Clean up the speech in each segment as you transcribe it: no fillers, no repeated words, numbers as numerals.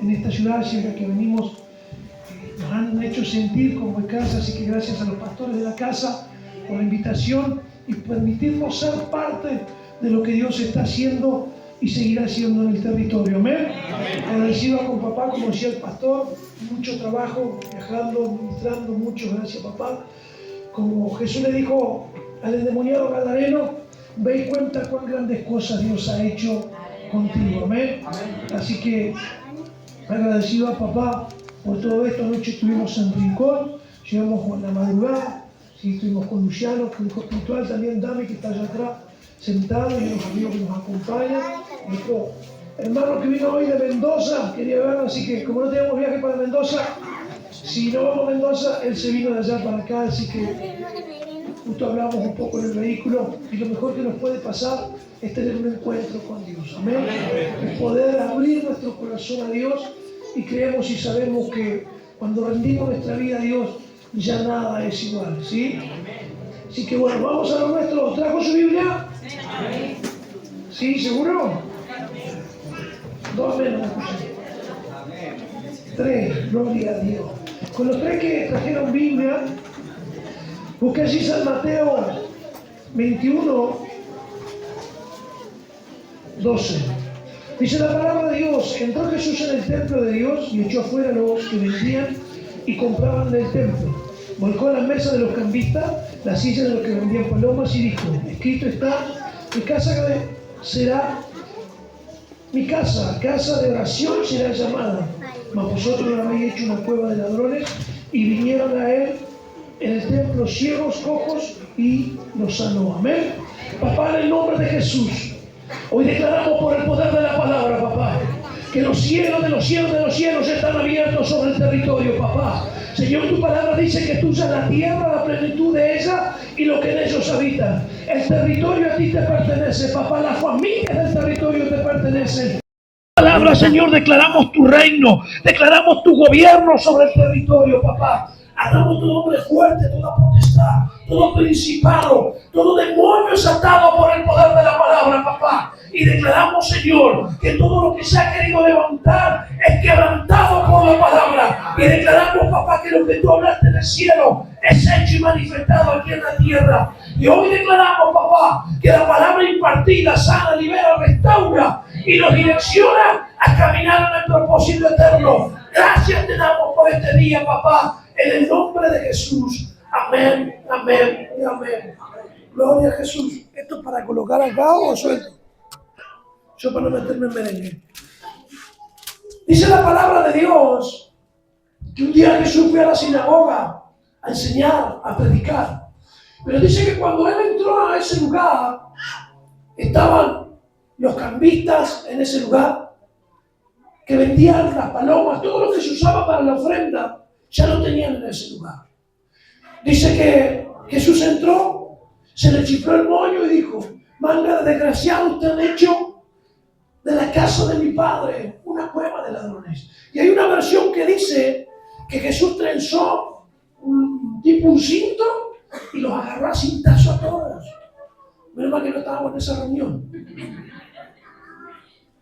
en esta ciudad, siempre que venimos, nos han hecho sentir como en casa, así que gracias a los pastores de la casa por la invitación y permitirnos ser parte de lo que Dios está haciendo y seguirá haciendo en el territorio. Amén. Agradecido con papá, como decía el pastor, mucho trabajo, viajando, ministrando mucho, gracias papá. Como Jesús le dijo al endemoniado gadareno, ve y cuenta cuán grandes cosas Dios ha hecho contigo. Amén. Así que agradecido a papá por todo esto. Anoche estuvimos en Rincón, llegamos con la madrugada, sí, estuvimos con Luciano, con el hijo espiritual, también Dami, que está allá atrás sentado, y los amigos que nos acompañan. Nuestro hermano que vino hoy de Mendoza quería verlo, así que como no tenemos viaje para Mendoza, si no vamos a Mendoza, él se vino de allá para acá, así que justo hablamos un poco en el vehículo, y lo mejor que nos puede pasar es tener un encuentro con Dios. Amén. Es poder abrir nuestro corazón a Dios, y creemos y sabemos que cuando rendimos nuestra vida a Dios, ya nada es igual, ¿sí? Así que bueno, vamos a lo nuestro. ¿Trajo su Biblia? ¿Sí? ¿Seguro? 2 menos, escuchen. 3, gloria a Dios. Con los 3 que trajeron Biblia, busqué allí San Mateo 21, 12. Dice la palabra de Dios: entró Jesús en el templo de Dios y echó afuera a los que vendían y compraban en el templo. Volcó las mesas de los cambistas, las sillas de los que vendían palomas, y dijo: escrito está, mi casa, casa de oración será llamada, mas vosotros la habéis hecho una cueva de ladrones. Y vinieron a él en el templo ciegos, cojos, y los sanó. Amén. Papá, en el nombre de Jesús, hoy declaramos por el poder de la palabra, papá, que los cielos de los cielos de los cielos están abiertos sobre el territorio, papá. Señor, tu palabra dice que tuya es la tierra, la plenitud de ella y lo que en ellos habitan. El territorio a ti te pertenece, papá. Las familias del territorio te pertenecen. Palabra, Señor, declaramos tu reino, declaramos tu gobierno sobre el territorio, papá. Hagamos todo hombre fuerte, toda potestad, todo principado, todo demonio es atado por el poder de la palabra, papá. Y declaramos, Señor, que todo lo que se ha querido levantar es quebrantado por la palabra. Y declaramos, papá, que lo que tú hablaste en el cielo es hecho y manifestado aquí en la tierra. Y hoy declaramos, papá, que la palabra impartida sana, libera, restaura y nos direcciona a caminar en el propósito eterno. Gracias te damos por este día, papá, en el nombre de Jesús. Amén, amén y amén. Gloria a Jesús. ¿Esto es para colocar acá o suelto? Yo para no meterme en merengue. Dice la palabra de Dios que un día Jesús fue a la sinagoga a enseñar, a predicar. Pero dice que cuando él entró a ese lugar, estaban los cambistas en ese lugar, que vendían las palomas, todo lo que se usaba para la ofrenda, ya lo tenían en ese lugar. Dice que Jesús entró, se le chifló el moño y dijo: manga de desgraciados, te han hecho de la casa de mi padre una cueva de ladrones. Y hay una versión que dice que Jesús trenzó un cinto y los agarró a cintazo a todos. Menos mal que no estábamos en esa reunión.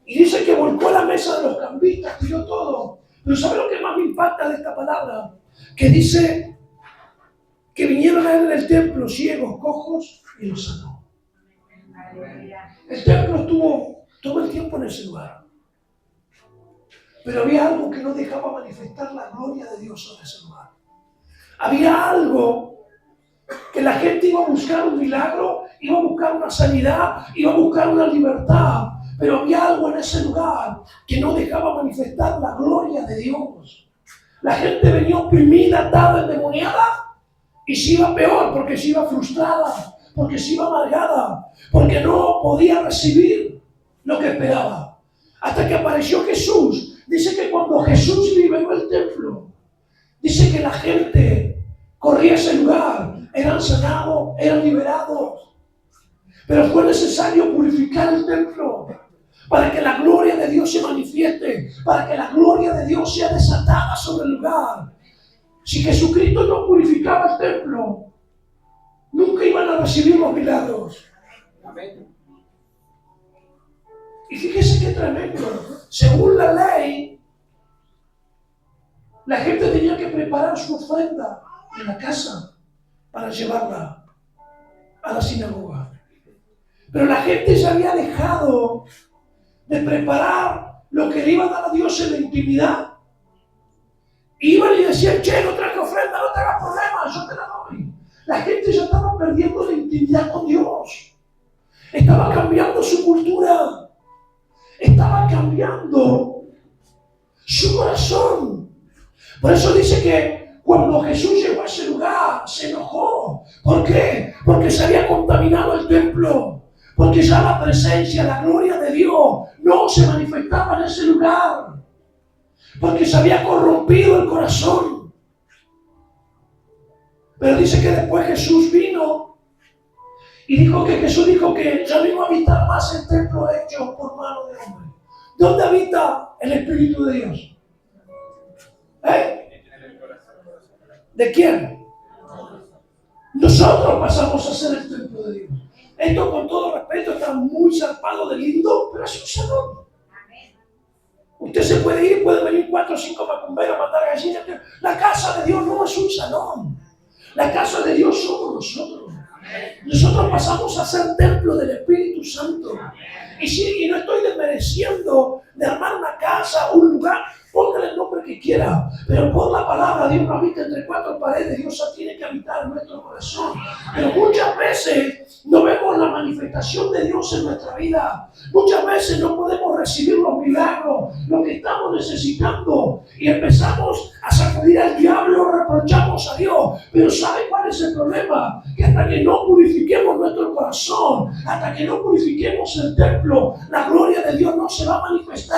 Y dice que volcó la mesa de los cambistas, tiró todo. Pero ¿sabe lo que más me impacta de esta palabra? Que dice que vinieron a él en el templo ciegos, cojos, y los sanó. El templo estuvo todo el tiempo en ese lugar. Pero había algo que no dejaba manifestar la gloria de Dios en ese lugar. Había algo que la gente iba a buscar un milagro, iba a buscar una sanidad, iba a buscar una libertad. Pero había algo en ese lugar que no dejaba manifestar la gloria de Dios. La gente venía oprimida, atada, endemoniada, y se iba peor porque se iba frustrada, porque se iba amargada, porque no podía recibir lo que esperaba. Hasta que apareció Jesús. Dice que cuando Jesús liberó el templo, dice que la gente corría a ese lugar, eran sanados, eran liberados. Pero fue necesario purificar el templo para que la gloria de Dios se manifieste, para que la gloria de Dios sea desatada sobre el lugar. Si Jesucristo no purificaba el templo, nunca iban a recibir los milagros. Y fíjese qué tremendo. Según la ley, La gente tenía que preparar su ofrenda en la casa para llevarla a la sinagoga. Pero la gente se había dejado de preparar lo que le iba a dar a Dios en la intimidad. Iban y decían, che, no traje ofrenda, no te hagas problema, yo te la doy. La gente ya estaba perdiendo la intimidad con Dios. Estaba cambiando su cultura. Estaba cambiando su corazón. Por eso dice que cuando Jesús llegó a ese lugar, se enojó. ¿Por qué? Porque se había contaminado el templo. Porque ya la presencia, la gloria de Dios no se manifestaba en ese lugar. Porque se había corrompido el corazón. Pero dice que después Jesús vino y Jesús dijo que ya no iba a habitar más el templo hecho por mano de hombre. ¿Dónde habita el Espíritu de Dios? ¿De quién? Nosotros pasamos a ser el templo de Dios. Esto, con todo respeto, está muy zarpado de lindo, pero es un salón. Usted se puede ir, pueden venir 4 o 5 macumberos a matar gallinas. La casa de Dios no es un salón. La casa de Dios somos nosotros. Nosotros pasamos a ser templo del Espíritu Santo. Y no estoy desmereciendo de armar una casa, un lugar, póngale el nombre que quiera, pero por la palabra Dios no habita entre 4 paredes, Dios tiene que habitar en nuestro corazón. Pero muchas veces no vemos la manifestación de Dios en nuestra vida. Muchas veces no podemos recibir los milagros, lo que estamos necesitando, y empezamos a sacudir al diablo, reprochamos a Dios. Pero ¿sabe cuál es el problema? Que hasta que no purifiquemos nuestro corazón, hasta que no purifiquemos el templo, la gloria de Dios no se va a manifestar.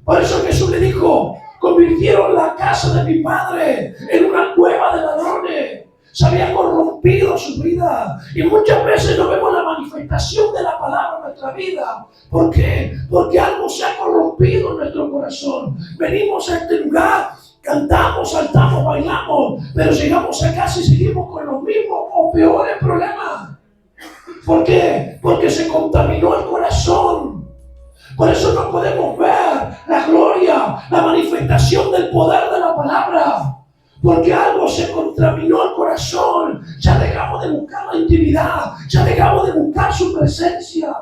Por eso Jesús le dijo, convirtieron la casa de mi padre en una cueva de ladrones. Se había corrompido su vida. Y muchas veces no vemos la manifestación de la palabra en nuestra vida. ¿Por qué? Porque algo se ha corrompido en nuestro corazón. Venimos a este lugar, cantamos, saltamos, bailamos, pero llegamos a casa y seguimos con los mismos o peores problemas. ¿Por qué? Porque se contaminó el corazón. Por eso no podemos ver la gloria, la manifestación del poder de la palabra. Porque algo se contaminó el corazón. Ya dejamos de buscar la intimidad. Ya dejamos de buscar su presencia.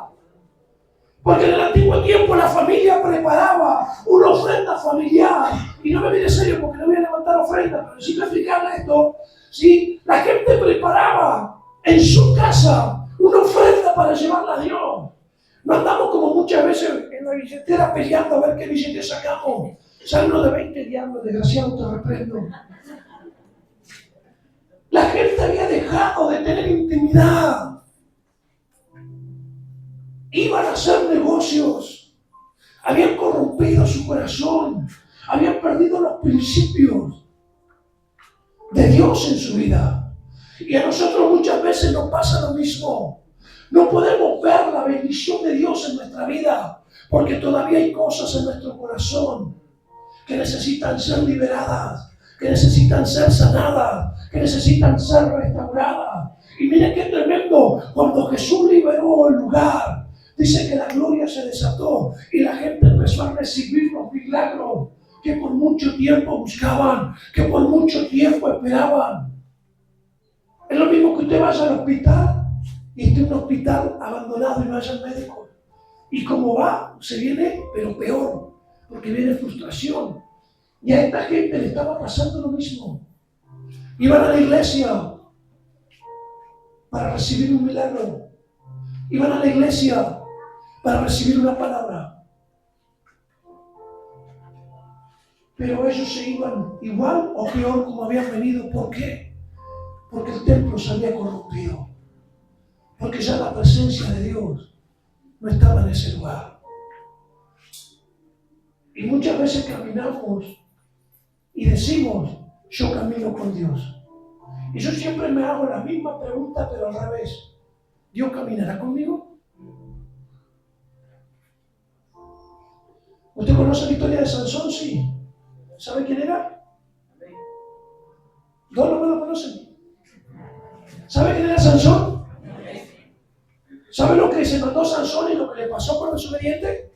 Porque en el antiguo tiempo la familia preparaba una ofrenda familiar. Y no me viene serio porque no voy a levantar ofrenda, pero necesito explicarle esto. ¿Sí? La gente preparaba en su casa una ofrenda para llevarla a Dios. No andamos como muchas veces en la billetera peleando a ver qué billete sacamos. Sale uno de 20 diablos, desgraciado, te reprendo. La gente había dejado de tener intimidad. Iban a hacer negocios. Habían corrompido su corazón. Habían perdido los principios de Dios en su vida. Y a nosotros muchas veces nos pasa lo mismo. No podemos ver la bendición de Dios en nuestra vida porque todavía hay cosas en nuestro corazón que necesitan ser liberadas, que necesitan ser sanadas, que necesitan ser restauradas. Y miren qué tremendo, cuando Jesús liberó el lugar, dice que la gloria se desató y la gente empezó a recibir los milagros que por mucho tiempo buscaban, que por mucho tiempo esperaban. Es lo mismo que usted vaya al hospital y esté en un hospital abandonado y no haya médico. Y como va, se viene, pero peor, porque viene frustración. Y a esta gente le estaba pasando lo mismo. Iban a la iglesia para recibir un milagro. Iban a la iglesia para recibir una palabra. Pero ellos se iban igual o peor como habían venido. ¿Por qué? Porque el templo se había corrompido. Porque ya la presencia de Dios no estaba en ese lugar. Y muchas veces caminamos y decimos, yo camino con Dios. Y yo siempre me hago la misma pregunta, pero al revés. ¿Dios caminará conmigo? ¿Usted conoce la historia de Sansón? Sí. ¿Sabe quién era? ¿Dos no me lo conocen? ¿Sabe quién era Sansón? ¿Sabe lo que se mandó Sansón y lo que le pasó por desobediente?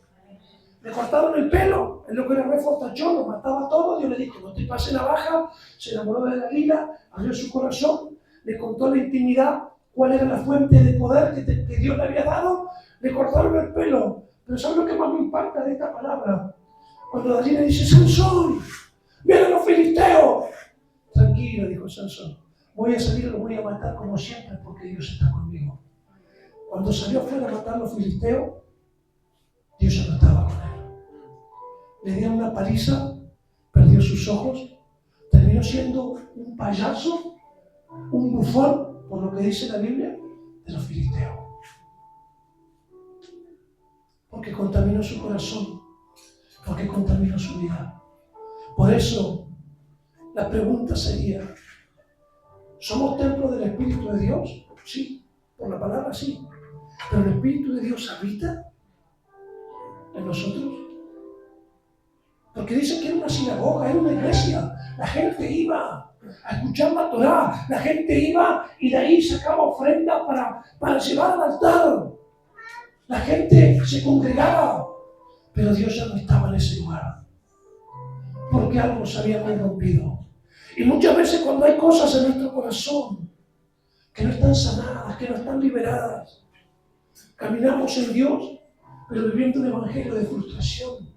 Le cortaron el pelo, es lo que era re fortachón, lo mataba todo. Dios le dijo, no te pases navaja. Se enamoró de Dalila, abrió su corazón, le contó la intimidad, cuál era la fuente de poder que Dios le había dado. Le cortaron el pelo. Pero ¿sabes lo que más me impacta de esta palabra? Cuando Dalila dice, Sansón, vienen los filisteos. Tranquilo, dijo Sansón, voy a salir y los voy a matar como siempre porque Dios está conmigo. Cuando salió afuera a matar a los filisteos, Dios ya no estaba con él. Le dieron una paliza, perdió sus ojos, terminó siendo un payaso, un bufón, por lo que dice la Biblia, de los filisteos. Porque contaminó su corazón, porque contaminó su vida. Por eso, la pregunta sería, ¿somos templo del Espíritu de Dios? Sí, por la palabra sí. Pero el Espíritu de Dios habita en nosotros. Porque dice que era una sinagoga, era una iglesia. La gente iba a escuchar la Torá, la gente iba y de ahí sacaba ofrenda para llevar al altar. La gente se congregaba, pero Dios ya no estaba en ese lugar, porque algo se había corrompido. Y muchas veces cuando hay cosas en nuestro corazón que no están sanadas, que no están liberadas, caminamos en Dios, pero viviendo un evangelio de frustración.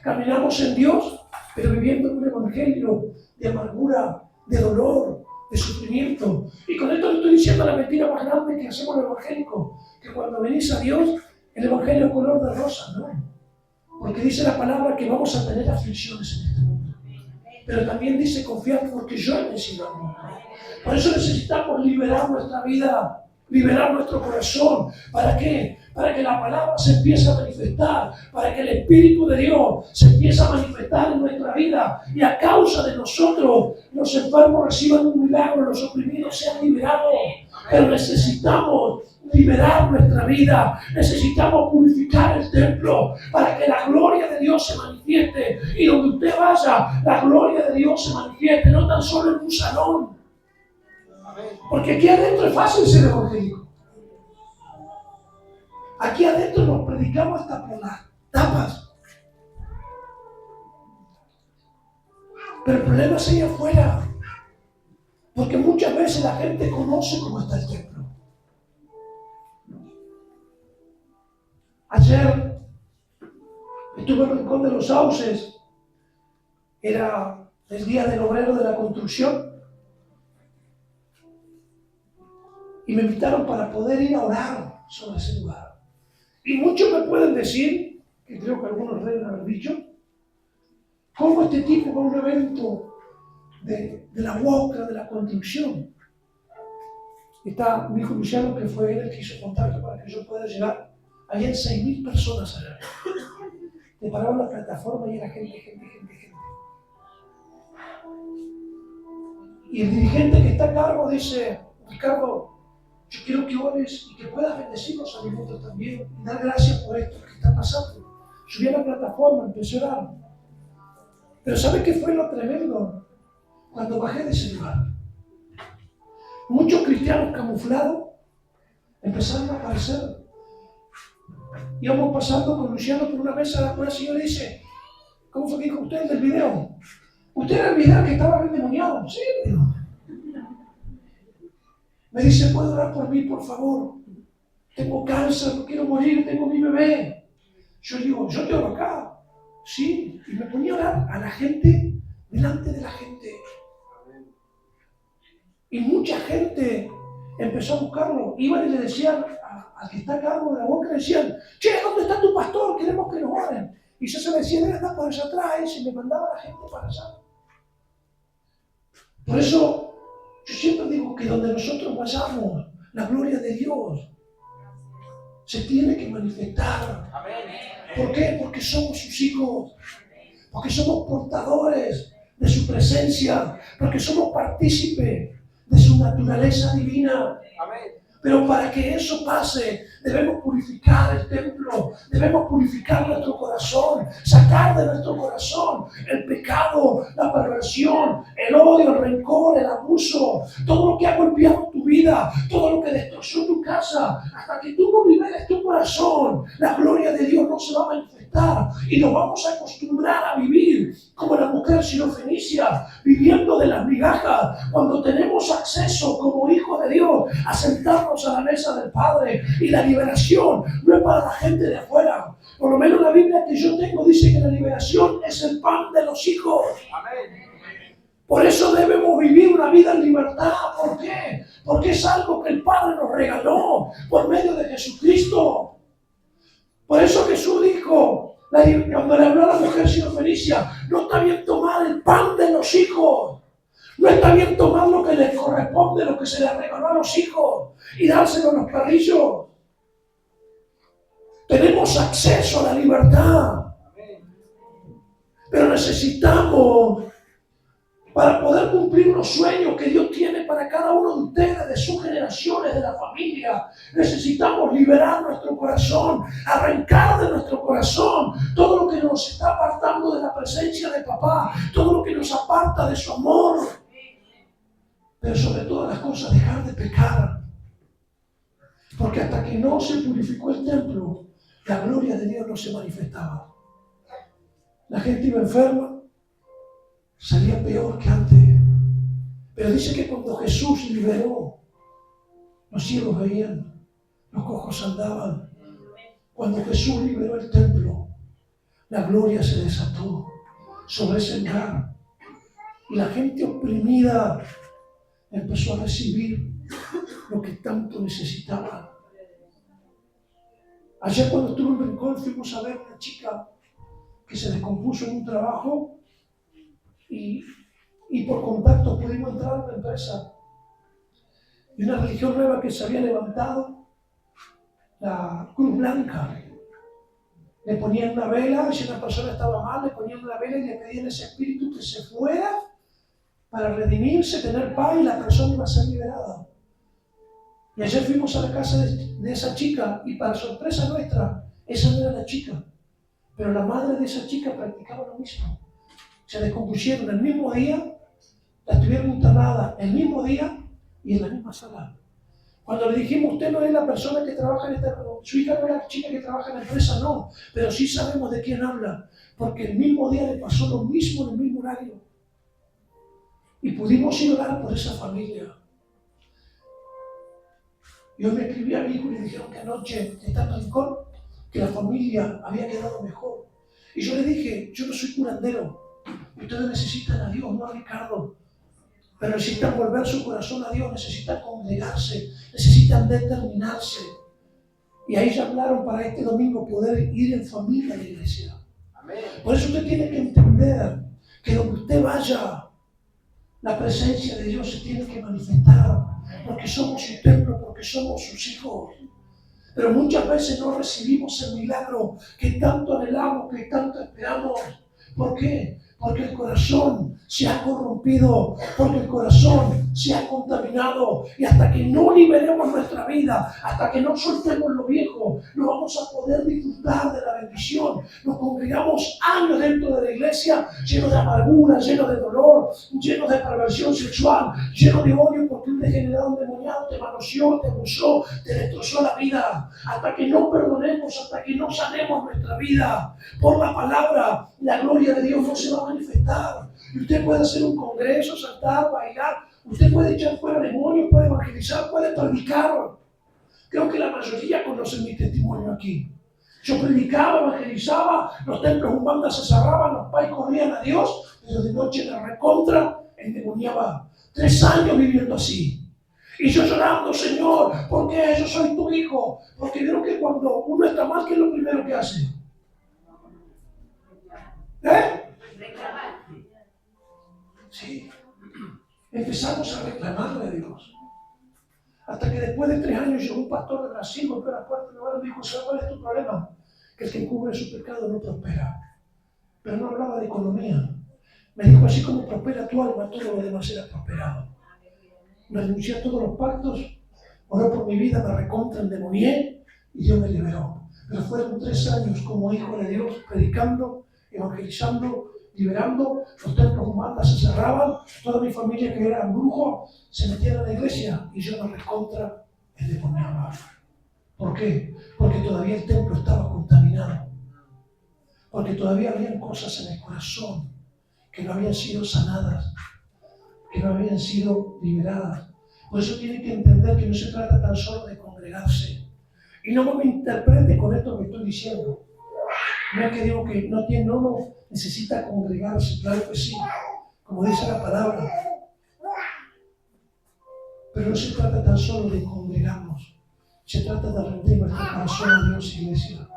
Caminamos en Dios, pero viviendo un evangelio de amargura, de dolor, de sufrimiento. Y con esto le estoy diciendo la mentira más grande que hacemos los evangélicos, que cuando venís a Dios, el evangelio es color de rosa, ¿no? Porque dice la palabra que vamos a tener aflicciones en este mundo. Pero también dice confiar porque yo he vencido al mundo. Por eso necesitamos liberar nuestra vida, liberar nuestro corazón. ¿Para qué? Para que la palabra se empiece a manifestar, para que el Espíritu de Dios se empiece a manifestar en nuestra vida y a causa de nosotros los enfermos reciban un milagro, los oprimidos sean liberados. Pero necesitamos liberar nuestra vida, necesitamos purificar el templo para que la gloria de Dios se manifieste y donde usted vaya, la gloria de Dios se manifieste, no tan solo en un salón. Porque aquí adentro es fácil ser evangélico. Aquí adentro nos predicamos hasta por las tapas. Pero el problema es allá afuera. Porque muchas veces la gente conoce cómo está el templo. Ayer estuve en el Rincón de los Sauces. Era el día del obrero de la construcción. Y me invitaron para poder ir a orar sobre ese lugar. Y muchos me pueden decir, que creo que algunos deben haber dicho, cómo este tipo va a un evento de la UOCRA, de la construcción. Está mi hijo Luciano, que fue él el que hizo contacto para que yo pueda llegar. Habían 6.000 personas allá. Te pararon la plataforma y era gente. Y el dirigente que está a cargo dice, Ricardo, yo quiero que ores y que puedas bendecir los alimentos también y dar gracias por esto que está pasando. Subí a la plataforma, empecé a orar. Pero ¿sabe qué fue lo tremendo? Cuando bajé de ese lugar, muchos cristianos camuflados empezaron a aparecer. Íbamos pasando con Luciano por una mesa, una señora dice, ¿cómo fue que dijo usted del video? ¿Usted era el video que estaba endemoniado? Sí, digo. Me dice, ¿puede orar por mí, por favor? Tengo cáncer, no quiero morir, tengo mi bebé. Yo digo, yo te oro acá. Sí, y me ponía a orar a la gente, delante de la gente. Y mucha gente empezó a buscarlo. Iban y le decían al que está a cargo de la boca, le decían, che, ¿dónde está tu pastor? Queremos que nos oren. Y yo se me decía, él anda por allá atrás, y me mandaba a la gente para allá. Por eso, yo siempre digo que donde nosotros vayamos, la gloria de Dios se tiene que manifestar. ¿Por qué? Porque somos sus hijos, porque somos portadores de su presencia, porque somos partícipes de su naturaleza divina. Pero para que eso pase, debemos purificar el templo, debemos purificar nuestro corazón, sacar de nuestro corazón el pecado, la perversión, el odio, el rencor, el abuso, todo lo que ha golpeado tu vida, todo lo que destrozó tu casa. Hasta que tú no liberes tu corazón, la gloria de Dios no se va a manifestar. manifestar y nos vamos a acostumbrar a vivir como la mujer sirofenicia, viviendo de las migajas, cuando tenemos acceso como hijos de Dios a sentarnos a la mesa del Padre. Y la liberación no es para la gente de afuera. Por lo menos la Biblia que yo tengo dice que la liberación es el pan de los hijos. Amén. Por eso debemos vivir una vida en libertad. ¿Por qué? Porque es algo que el Padre nos regaló por medio de Jesucristo. Por eso Jesús dijo, cuando le habló a la mujer sirofenicia, no está bien tomar el pan de los hijos. No está bien tomar lo que les corresponde, lo que se les regaló a los hijos y dárselo a los perrillos. Tenemos acceso a la libertad. Pero necesitamos, para poder cumplir los sueños que Dios tiene para cada uno de ustedes, de sus generaciones, de la familia, necesitamos liberar nuestro corazón, arrancar de nuestro corazón todo lo que nos está apartando de la presencia de papá, todo lo que nos aparta de su amor. Pero sobre todas las cosas, dejar de pecar. Porque hasta que no se purificó el templo, la gloria de Dios no se manifestaba. La gente iba enferma, salía peor que antes. Pero dice que cuando Jesús liberó, los ciegos veían, los cojos andaban. Cuando Jesús liberó el templo, la gloria se desató sobre ese lugar. Y la gente oprimida empezó a recibir lo que tanto necesitaba. Ayer cuando estuve en Rincón fuimos a ver a una chica que se descompuso en un trabajo y por contacto pudimos entrar a una empresa de una religión nueva que se había levantado, la Cruz Blanca. Le ponían una vela, y si una persona estaba mal, le ponían una vela y le pedían a ese espíritu que se fuera para redimirse, tener paz y la persona iba a ser liberada. Y ayer fuimos a la casa de esa chica y para sorpresa nuestra, esa no era la chica, pero la madre de esa chica practicaba lo mismo. Se descompusieron el mismo día, la tuvieron internada el mismo día y en la misma sala. Cuando le dijimos, usted no es la persona que trabaja en esta, su hija no es la chica que trabaja en la empresa, no, pero sí sabemos de quién habla, porque el mismo día le pasó lo mismo en el mismo horario. Y pudimos ir a orar por esa familia. Yo me escribí a mi hijo y le dijeron que anoche, estando en Rincón, que la familia había quedado mejor. Y yo le dije, yo no soy curandero, ustedes necesitan a Dios, no a Ricardo. Pero necesitan volver su corazón a Dios, necesitan congregarse, necesitan determinarse. Y ahí ya hablaron para este domingo poder ir en familia a la iglesia. Amén. Por eso usted tiene que entender que donde usted vaya, la presencia de Dios se tiene que manifestar. Porque somos su templo, porque somos sus hijos. Pero muchas veces no recibimos el milagro que tanto anhelamos, que tanto esperamos. ¿Por qué? Porque el corazón se ha corrompido, porque el corazón se ha contaminado. Y hasta que no liberemos nuestra vida, hasta que no soltemos lo viejo, no vamos a poder disfrutar de la bendición. Nos congregamos años dentro de la iglesia, llenos de amargura, llenos de dolor, llenos de perversión sexual, llenos de odio porque un degenerado endemoniado te manoseó, te abusó, te destrozó la vida. Hasta que no perdonemos, hasta que no sanemos nuestra vida por la palabra, la gloria de Dios no se va a manifestar. Y usted puede hacer un congreso, saltar, bailar, usted puede echar fuera demonios, puede evangelizar, puede predicar. Creo que la mayoría conocen mi testimonio aquí. Yo predicaba, evangelizaba, los templos umbandas se cerraban, los pais corrían a Dios, pero de noche la recontra endemoniaba. 3 años viviendo así. Y yo llorando, Señor, ¿por qué? Yo soy tu hijo. Porque vieron que cuando uno está mal, ¿qué es lo primero que hace? Sí. Empezamos a reclamarle a Dios. Hasta que después de 3 años llegó un pastor de Brasil, golpeó la puerta y me dijo, ¿sabes cuál es tu problema? Que el que encubre su pecado no prospera. Pero no hablaba de economía. Me dijo, así como prospera tu alma, todo lo demás será prosperado. Renuncié a todos los pactos, oró por mi vida, me recontra endemonié y Dios me liberó. Pero fueron 3 años como hijo de Dios, predicando, evangelizando, liberando, los templos humanos se cerraban, toda mi familia que era brujo se metía a la iglesia y yo me recontra endemoniaba. ¿Por qué? Porque todavía el templo estaba contaminado. Porque todavía habían cosas en el corazón que no habían sido sanadas, que no habían sido liberadas. Por eso tiene que entender que no se trata tan solo de congregarse. Y no me interprete con esto que estoy diciendo. No es que digo que no necesita congregarse, claro que sí, como dice la palabra. Pero no se trata tan solo de congregarnos, se trata de rendir nuestro corazón a Dios, iglesia.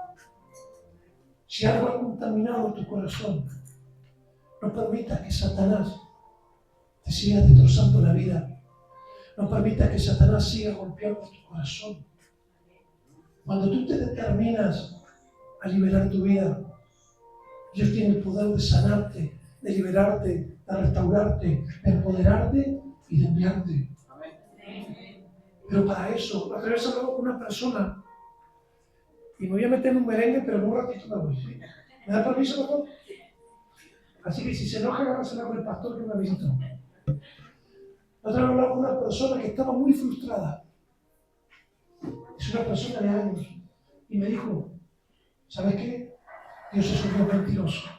Si algo ha contaminado tu corazón, no permitas que Satanás te siga destrozando la vida. No permitas que Satanás siga golpeando tu corazón. Cuando tú te determinas a liberar tu vida, Dios tiene el poder de sanarte, de liberarte, de restaurarte, de empoderarte y de enviarte. Pero para eso, la otra vez hablaba con una persona y me voy a meter en un merengue, pero en un ratito me voy. ¿Sí? ¿Me da permiso, pastor? Así que si se enoja, agárrasela con el pastor que me visitó. La otra vez hablaba con una persona que estaba muy frustrada. Es una persona de años. Y me dijo, ¿sabes qué? Dios es un Dios mentiroso.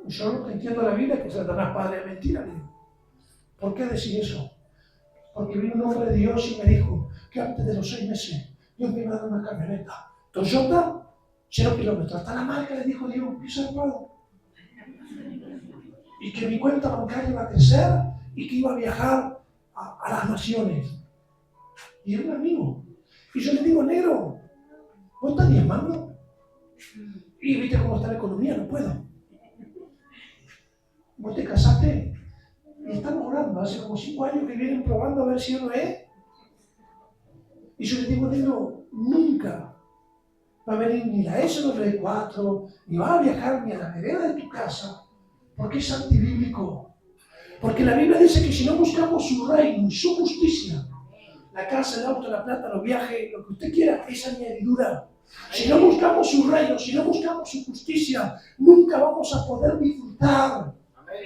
Yo lo que entiendo de la Biblia es que Satanás padre de mentira. Digo. ¿Por qué decir eso? Porque vino un hombre de Dios y me dijo que antes de los 6 meses Dios me iba a dar una camioneta Toyota, 0 kilómetros. Hasta la marca le dijo Dios, empieza el pago. Y que mi cuenta bancaria iba a crecer y que iba a viajar a las naciones. Y era un amigo. Y yo le digo, negro, ¿vos estás diezmando? Y viste cómo está la economía, no puedo. Vos te casaste y estamos orando, hace como 5 años que vienen probando a ver si uno es. Y yo le digo, negro, nunca va a venir ni la S94, ni va a viajar ni a la vereda de tu casa, porque es antibíblico. Porque la Biblia dice que si no buscamos su reino y su justicia, la casa, el auto, la plata, los viajes, lo que usted quiera, es añadidura. Si no buscamos su reino, si no buscamos su justicia, nunca vamos a poder disfrutar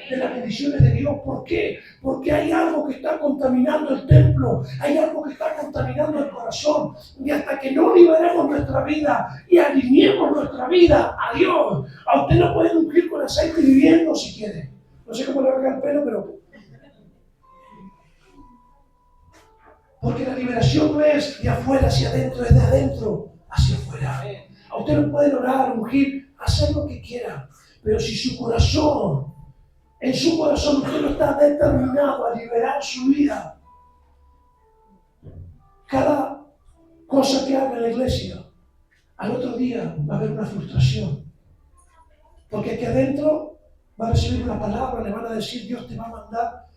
de las bendiciones de Dios. ¿Por qué? Porque hay algo que está contaminando el templo, hay algo que está contaminando el corazón. Y hasta que no liberemos nuestra vida y alineemos nuestra vida a Dios, a usted lo pueden ungir con aceite viviendo si quiere. No sé cómo le va a quedar el pelo, pero... Porque la liberación no es de afuera hacia adentro, es de adentro hacia afuera. A usted lo pueden orar, ungir, hacer lo que quiera. Pero si su corazón, en su corazón usted no está determinado a liberar su vida, cada cosa que haga en la iglesia, al otro día va a haber una frustración. Porque aquí adentro va a recibir una palabra, le van a decir, Dios te va a mandar.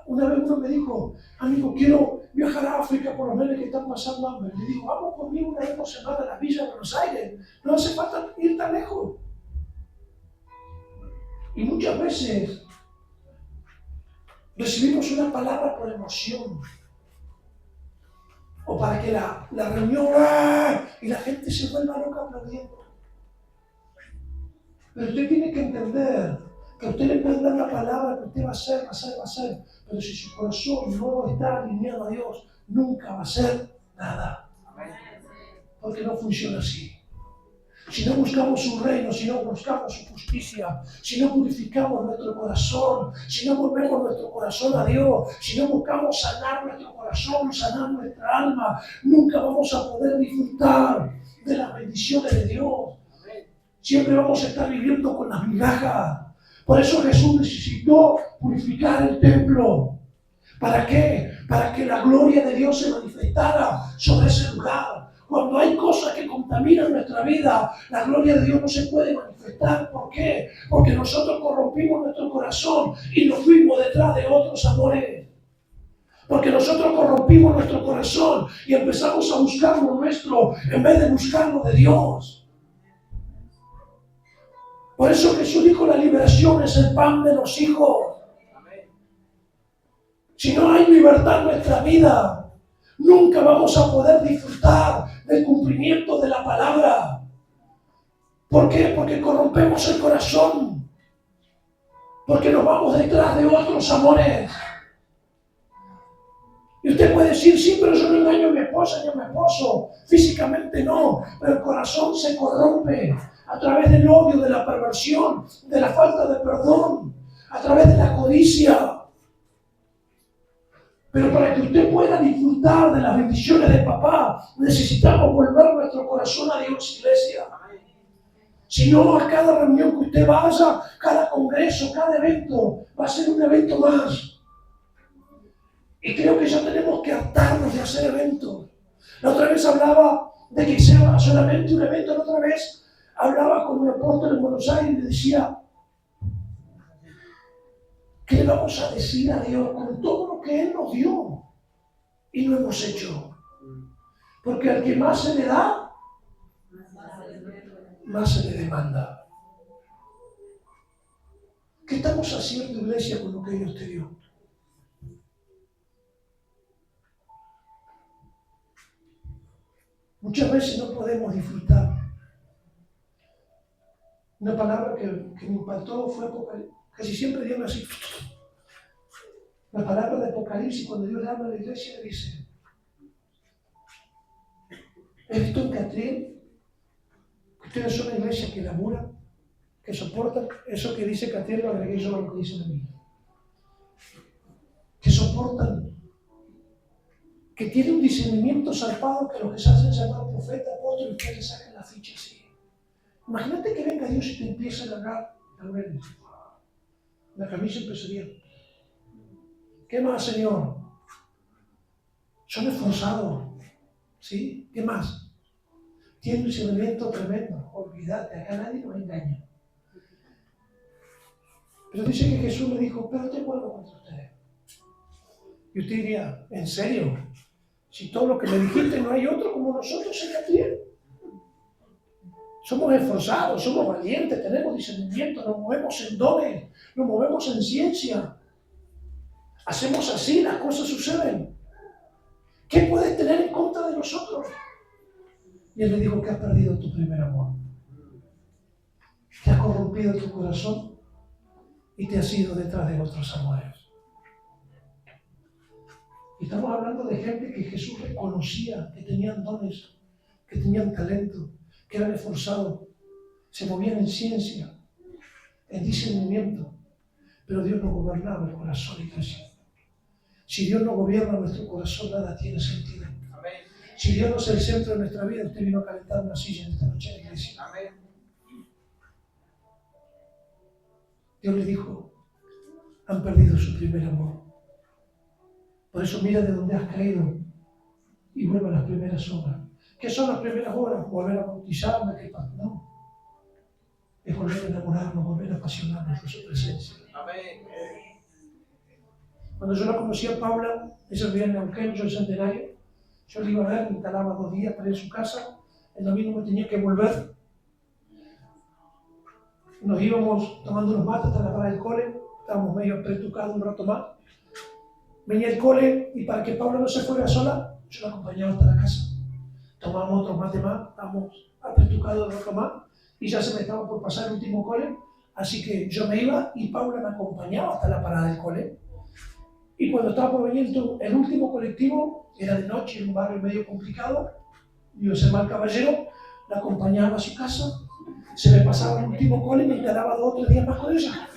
Una vez uno me dijo, amigo, quiero viajar a África por los nenes que están pasando hambre. Le digo, vamos conmigo una vez por semana a la Villa de Buenos Aires. No hace falta ir tan lejos. Y muchas veces recibimos una palabra por emoción. O para que la reunión y la gente se vuelva loca aplaudiendo. Pero usted tiene que entender que a usted le pueden dar la palabra que usted va a hacer. Pero si su corazón no está alineado a Dios, nunca va a hacer nada. Porque no funciona así. Si no buscamos su reino, si no buscamos su justicia, si no purificamos nuestro corazón, si no volvemos nuestro corazón a Dios, si no buscamos sanar nuestro corazón, sanar nuestra alma, nunca vamos a poder disfrutar de las bendiciones de Dios. Siempre vamos a estar viviendo con las migajas. Por eso Jesús necesitó purificar el templo. ¿Para qué? Para que la gloria de Dios se manifestara sobre ese lugar. Cuando hay cosas que contaminan nuestra vida, la gloria de Dios no se puede manifestar. ¿Por qué? Porque nosotros corrompimos nuestro corazón y nos fuimos detrás de otros amores. Porque nosotros corrompimos nuestro corazón y empezamos a buscar lo nuestro en vez de buscar lo de Dios. Por eso Jesús dijo, la liberación es el pan de los hijos. Si no hay libertad en nuestra vida, nunca vamos a poder disfrutar del cumplimiento de la palabra. ¿Por qué? Porque corrompemos el corazón. Porque nos vamos detrás de otros amores. Y usted puede decir, sí, pero yo no engaño a mi esposa ni a mi esposo. Físicamente no, pero el corazón se corrompe a través del odio, de la perversión, de la falta de perdón, a través de la codicia. Pero para que usted pueda disfrutar de las bendiciones de papá, necesitamos volver nuestro corazón a Dios, iglesia. Si no, a cada reunión que usted vaya, cada congreso, cada evento, va a ser un evento más. Y creo que ya tenemos que hartarnos de hacer eventos. La otra vez hablaba de que sea solamente un evento, la otra vez hablaba con un apóstol en Buenos Aires y le decía, ¿qué le vamos a decir a Dios con todo lo que Él nos dio y no hemos hecho? Porque al que más se le da, más se le demanda. ¿Qué estamos haciendo, iglesia, con lo que Dios te dio? Muchas veces no podemos disfrutar. Una palabra que me impactó fue Apocalipsis. Casi siempre Dios me hace la palabra de Apocalipsis. Cuando Dios le habla a la iglesia, le dice, he visto en Catriel que ustedes son una iglesia que labura, que soportan. Eso que dice Catriel lo agregué yo a lo que dice la Biblia. Que soportan, que tiene un discernimiento zarpado, que los que se hacen llamar profeta, apóstol, y que le sacan la ficha así. Imagínate que venga Dios y te empieza a agarrar la camisa empezaría. ¿Qué más, Señor? Son esforzados, ¿sí? ¿Qué más? Tienen un discernimiento tremendo. Olvídate, acá nadie nos engaña. Pero dice que Jesús le dijo, pero te vuelvo contra ustedes. Y usted diría, ¿en serio? Si todo lo que me dijiste no hay otro como nosotros en la tierra. Somos esforzados, somos valientes, tenemos discernimiento, nos movemos en dones, nos movemos en ciencia. Hacemos así, las cosas suceden. ¿Qué puedes tener en contra de nosotros? Y él le dijo que has perdido tu primer amor. Que has corrompido tu corazón y te has ido detrás de otros amores. Y estamos hablando de gente que Jesús reconocía, que tenían dones, que tenían talento, que eran esforzados, se movían en ciencia, en discernimiento, pero Dios no gobernaba el corazón, iglesia. Si Dios no gobierna nuestro corazón, nada tiene sentido. Amén. Si Dios no es el centro de nuestra vida, usted vino a calentar una silla en esta noche en la iglesia. Amén. Dios le dijo, han perdido su primer amor. Por eso mira de dónde has caído y vuelve a las primeras obras. ¿Qué son las primeras obras? Volver a bautizarme, ¿qué pasa? No. Es volver a enamorarnos, volver a apasionarnos de su presencia. Amén. Cuando yo la conocí a Paula, ese día en Neuquén, yo el centenario, yo le iba a ver, me instalaba 2 días para ir a su casa, el domingo me tenía que volver. Nos íbamos tomando unos mates hasta la parada del cole, estábamos medio apretucados un rato más. Venía el cole y para que Paula no se fuera sola, yo la acompañaba hasta la casa. Tomamos otros mates más, estábamos apretucados un rato más y ya se me estaba por pasar el último cole, así que yo me iba y Paula me acompañaba hasta la parada del cole. Y cuando estaba por venir el último colectivo, era de noche, en un barrio medio complicado, y José Mal Caballero la acompañaba a su casa, se me pasaba el último cole y me instalaba 2 o 3 días más con ella.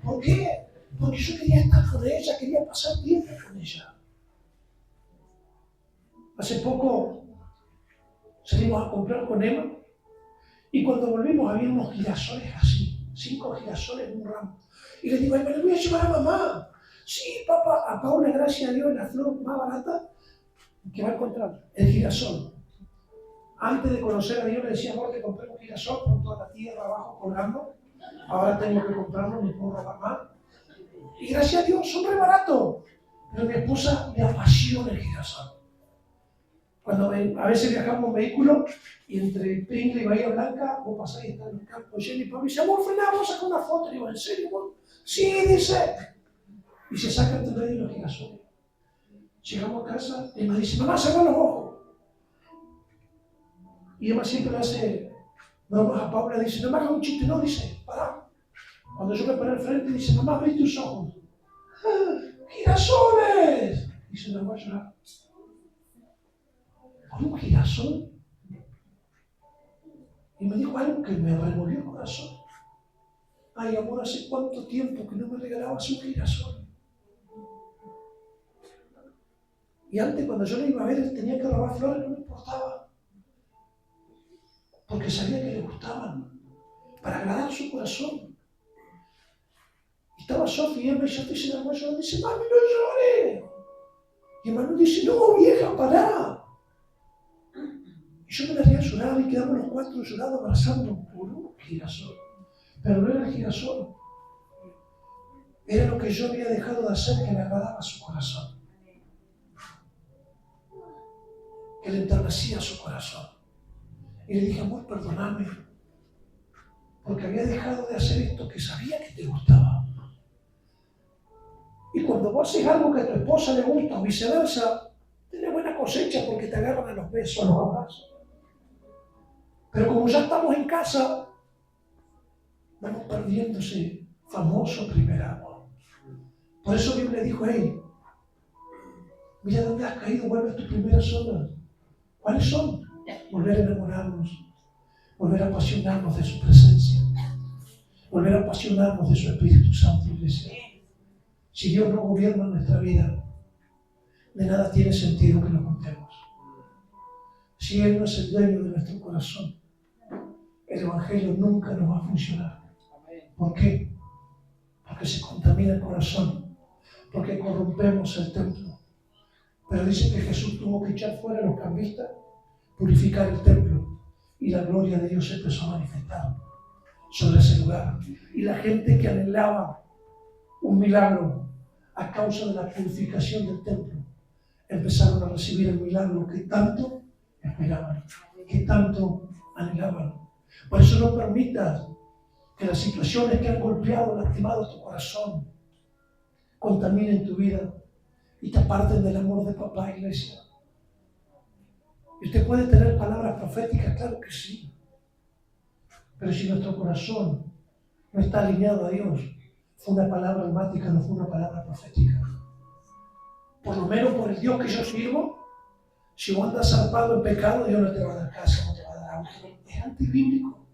¿Por qué? Porque yo quería estar con ella, quería pasar tiempo con ella. Hace poco salimos a comprar con Emma y cuando volvimos había unos girasoles así, 5 girasoles en un ramo. Y le digo, ay, me lo voy a llevar a mamá. Sí, papá, a Paula, gracias a Dios, es la flor más barata que va a encontrar, el girasol. Antes de conocer a Dios le decía, amor, te compré un girasol con toda la tierra abajo colgando. Ahora tengo que comprarlo, no puedo robar más. Y gracias a Dios, son re baratos. Pero mi esposa le apasiona el girasol. Cuando a veces viajamos en vehículo y entre Pringle y Bahía Blanca, vos pasás y están en el campo lleno y papá dice, amor, frená, vamos a sacar una foto. Y digo, ¿en serio, amor? Sí, dice. Y se saca entre medio los girasoles. Llegamos a casa y Emma dice, mamá, cerrá los ojos. Y Emma siempre le hace bromas a Paula, dice, no me hagas un chiste, no, dice, pará. Cuando yo me paré al frente, dice, mamá, abrí tus ojos. ¡Ah, girasoles! Y se largó a llorar. Por un girasol. Y me dijo algo que me revolvió el corazón. Ay, amor, hace cuánto tiempo que no me regalabas un girasol. Y antes, cuando yo le iba a ver, él tenía que robar flores, no me importaba. Porque sabía que le gustaban, para agradar su corazón. Y estaba Sofía y él me dice, estoy sin amor, y dice, mami, no llores. Y Emanuel dice, no, vieja, pará. Y yo me la había llorado y quedamos los cuatro llorando, abrazando por un girasol. Pero no era el girasol. Era lo que yo había dejado de hacer que le agradaba a su corazón. Que le enternecía su corazón. Y le dije, amor, perdóname. Porque había dejado de hacer esto que sabía que te gustaba. Y cuando vos haces algo que a tu esposa le gusta o viceversa, tenés buena cosecha porque te agarran a los besos, a los abrazos. Pero como ya estamos en casa, vamos perdiendo ese famoso primer amor. Por eso Dios le dijo, hey, mira dónde has caído, vuelve a tus primeras obras. ¿Cuáles son? Volver a enamorarnos, volver a apasionarnos de su presencia, volver a apasionarnos de su Espíritu Santo, iglesia. Si Dios no gobierna nuestra vida, de nada tiene sentido que lo contemos. Si Él no es el dueño de nuestro corazón, el Evangelio nunca nos va a funcionar. ¿Por qué? Porque se contamina el corazón, porque corrompemos el templo. Pero dice que Jesús tuvo que echar fuera a los cambistas, purificar el templo, y la gloria de Dios se empezó a manifestar sobre ese lugar. Y la gente que anhelaba un milagro a causa de la purificación del templo, empezaron a recibir el milagro que tanto esperaban, que tanto anhelaban. Por eso no permitas que las situaciones que han golpeado, lastimado tu corazón, contaminen tu vida y te aparten del amor de papá, iglesia. Y usted puede tener palabras proféticas, claro que sí. Pero si nuestro corazón no está alineado a Dios, fue una palabra almática, no fue una palabra profética. Por lo menos por el Dios que yo sirvo, si vos andas zarpado en pecado, Dios no te va a dar casa, no te va a dar auto. Es antibíblico.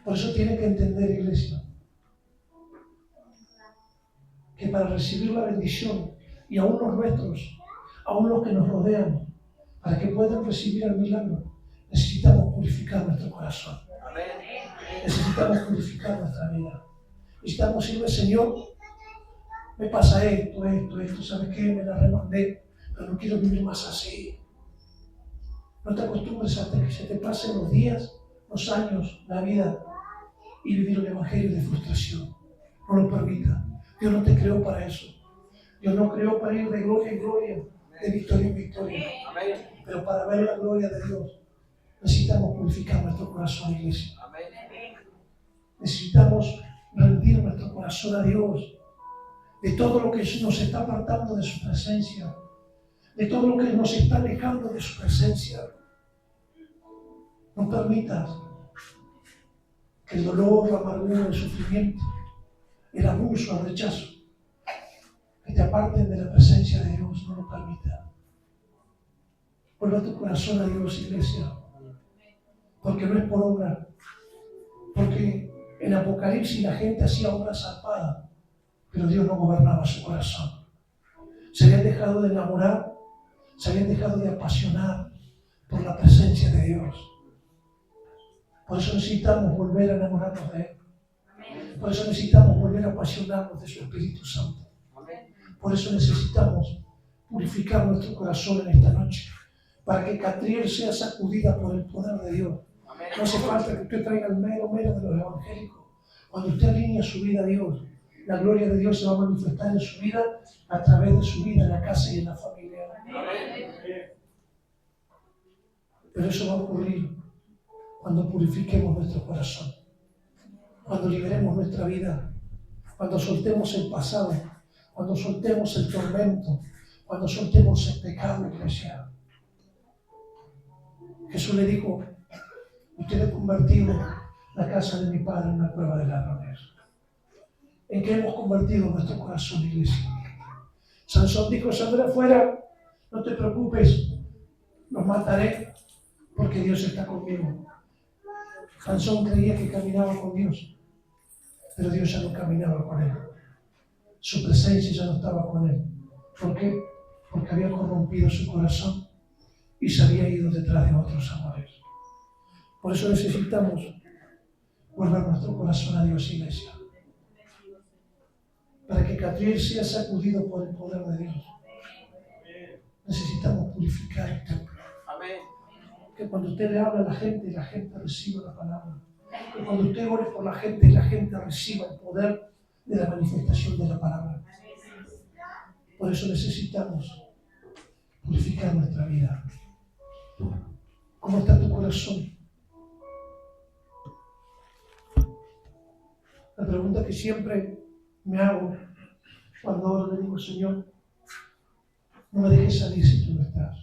Por eso tiene que entender, iglesia, que para recibir la bendición, y aún los nuestros, aún los que nos rodean, para que puedan recibir el milagro, necesitamos purificar nuestro corazón. Necesitamos purificar nuestra vida. Necesitamos decirle, Señor, me pasa esto, ¿sabes qué? Me la remandé, pero no quiero vivir más así. No te acostumbres hasta que se te pasen los días, los años, la vida y vivir un evangelio de frustración. No lo permita. Dios no te creó para eso. Dios no creó para ir de gloria en gloria, de victoria en victoria. Pero para ver la gloria de Dios, necesitamos purificar nuestro corazón, iglesia. Necesitamos rendir nuestro corazón a Dios de todo lo que nos está apartando de su presencia, de todo lo que nos está alejando de su presencia. No permitas que el dolor, la amargura, el sufrimiento, el abuso, el rechazo, que te aparten de la presencia de Dios. No lo permitas. Vuelve tu corazón a Dios, iglesia, porque no es por obra, porque en Apocalipsis la gente hacía obra zarpada, pero Dios no gobernaba su corazón. Se habían dejado de enamorar, se habían dejado de apasionar por la presencia de Dios. Por eso necesitamos volver a enamorarnos de Él. Por eso necesitamos volver a apasionarnos de su Espíritu Santo. Por eso necesitamos purificar nuestro corazón en esta noche, para que Catriel sea sacudida por el poder de Dios. No hace falta que usted traiga el mero de los evangélicos. Cuando usted alinea su vida a Dios, la gloria de Dios se va a manifestar en su vida a través de su vida en la casa y en la familia. Pero eso va a ocurrir cuando purifiquemos nuestro corazón, cuando liberemos nuestra vida, cuando soltemos el pasado, cuando soltemos el tormento, cuando soltemos el pecado, iglesia. Jesús le dijo, usted ha convertido la casa de mi padre en una cueva de ladrones. en qué hemos convertido nuestro corazón, iglesia. Sansón dijo: saldré afuera, no te preocupes, los mataré porque Dios está conmigo. Sansón creía que caminaba con Dios, pero Dios ya no caminaba con él. Su presencia ya no estaba con él. ¿Por qué? Porque había corrompido su corazón y se había ido detrás de otros amores. Por eso necesitamos volver nuestro corazón a Dios, iglesia, para que Catriel sea sacudido por el poder de Dios. Necesitamos purificar el templo. Que cuando usted le habla a la gente reciba la palabra. Que cuando usted ore por la gente reciba el poder de la manifestación de la palabra. Por eso necesitamos purificar nuestra vida. ¿Cómo está tu corazón? La pregunta que siempre me hago cuando oro, le digo: Señor, no me dejes salir si tú no estás.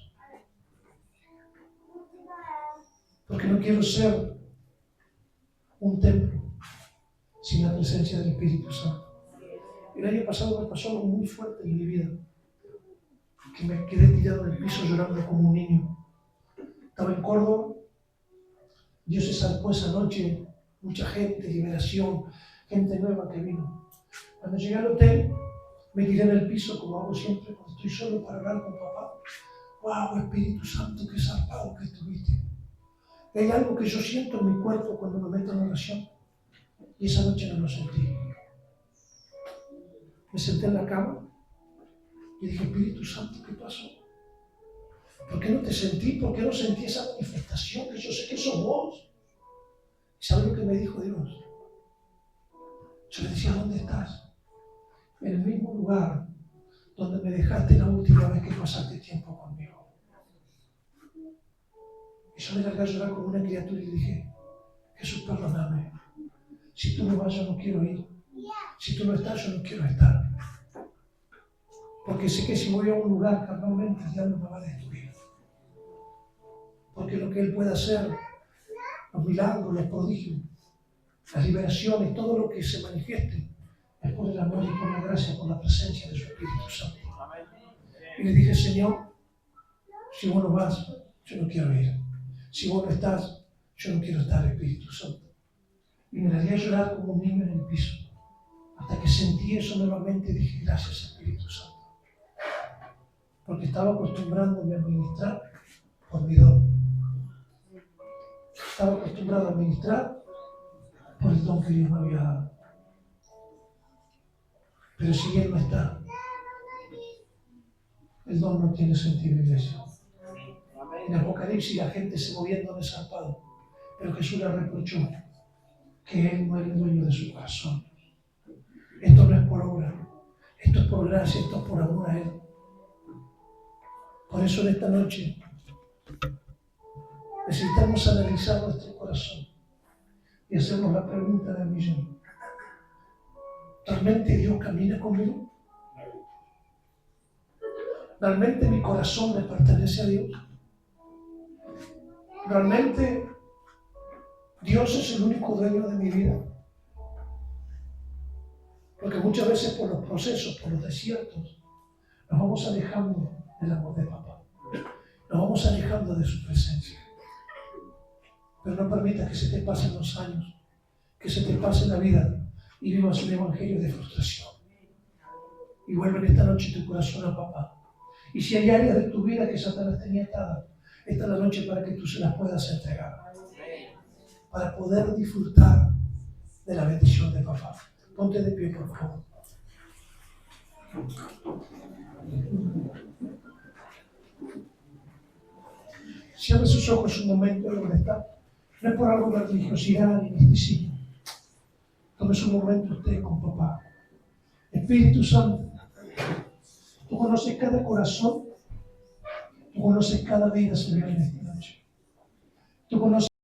Porque no quiero ser un templo sin la presencia del Espíritu Santo. El año pasado me pasó algo muy fuerte en mi vida, que me quedé tirado en el piso llorando como un niño. Estaba en Córdoba, Dios se zarpó esa noche, mucha gente, liberación, gente nueva que vino. Cuando llegué al hotel, me tiré en el piso como hago siempre cuando estoy solo para hablar con papá. ¡Wow, Espíritu Santo, qué zarpado que estuviste! Hay algo que yo siento en mi cuerpo cuando me meto en oración, y esa noche no lo sentí. Me senté en la cama y dije: Espíritu Santo, ¿qué pasó? ¿Por qué no te sentí? ¿Por qué no sentí esa manifestación que yo sé que sos vos? ¿Y sabes lo que me dijo Dios? Yo le decía: ¿dónde estás? En el mismo lugar donde me dejaste la última vez que pasaste tiempo conmigo. Y yo me largué a llorar como una criatura y le dije: Jesús, perdóname. Si tú no vas, yo no quiero ir. Si tú no estás, yo no quiero estar. Porque sé que si voy a un lugar carnalmente, el diablo me va a destruir. Porque lo que Él puede hacer, los milagros, los prodigios, las liberaciones, todo lo que se manifieste, es por el amor y por la gracia, por la presencia de su Espíritu Santo. Y le dije: Señor, si vos no vas, yo no quiero ir. Si vos no estás, yo no quiero estar, Espíritu Santo. Y me largué a llorar como un niño en el piso. Hasta que sentí eso nuevamente y dije: gracias, Espíritu Santo. Porque estaba acostumbrándome a ministrar por mi don. Estaba acostumbrado a ministrar por el don que Dios me había dado. Pero si Él no está, el don no tiene sentido, iglesia. En Apocalipsis la gente se moviendo de zarpado, pero Jesús le reprochó que Él no era el dueño de su corazón. Esto no es por obra, esto es por gracia, esto es por amor a Él. Por eso en esta noche necesitamos analizar nuestro corazón y hacernos la pregunta del millón: ¿realmente Dios camina conmigo? ¿Realmente mi corazón le pertenece a Dios? ¿Realmente Dios es el único dueño de mi vida? Porque muchas veces por los procesos, por los desiertos, nos vamos alejando del amor de papá. Nos vamos alejando de su presencia. Pero no permitas que se te pasen los años, que se te pase la vida y vivas un evangelio de frustración. Y vuelve en esta noche tu corazón a papá. Y si hay áreas de tu vida que Satanás tenía atadas, esta es la noche para que tú se las puedas entregar. Para poder disfrutar de la bendición de papá. Ponte de pie, por favor. Cierre sus ojos un momento donde está. No es por algo de religiosidad ni misticismo. Tome un momento usted con papá. Espíritu Santo, tú conoces cada corazón, tú conoces cada vida, Señor, en esta noche. Tú conoces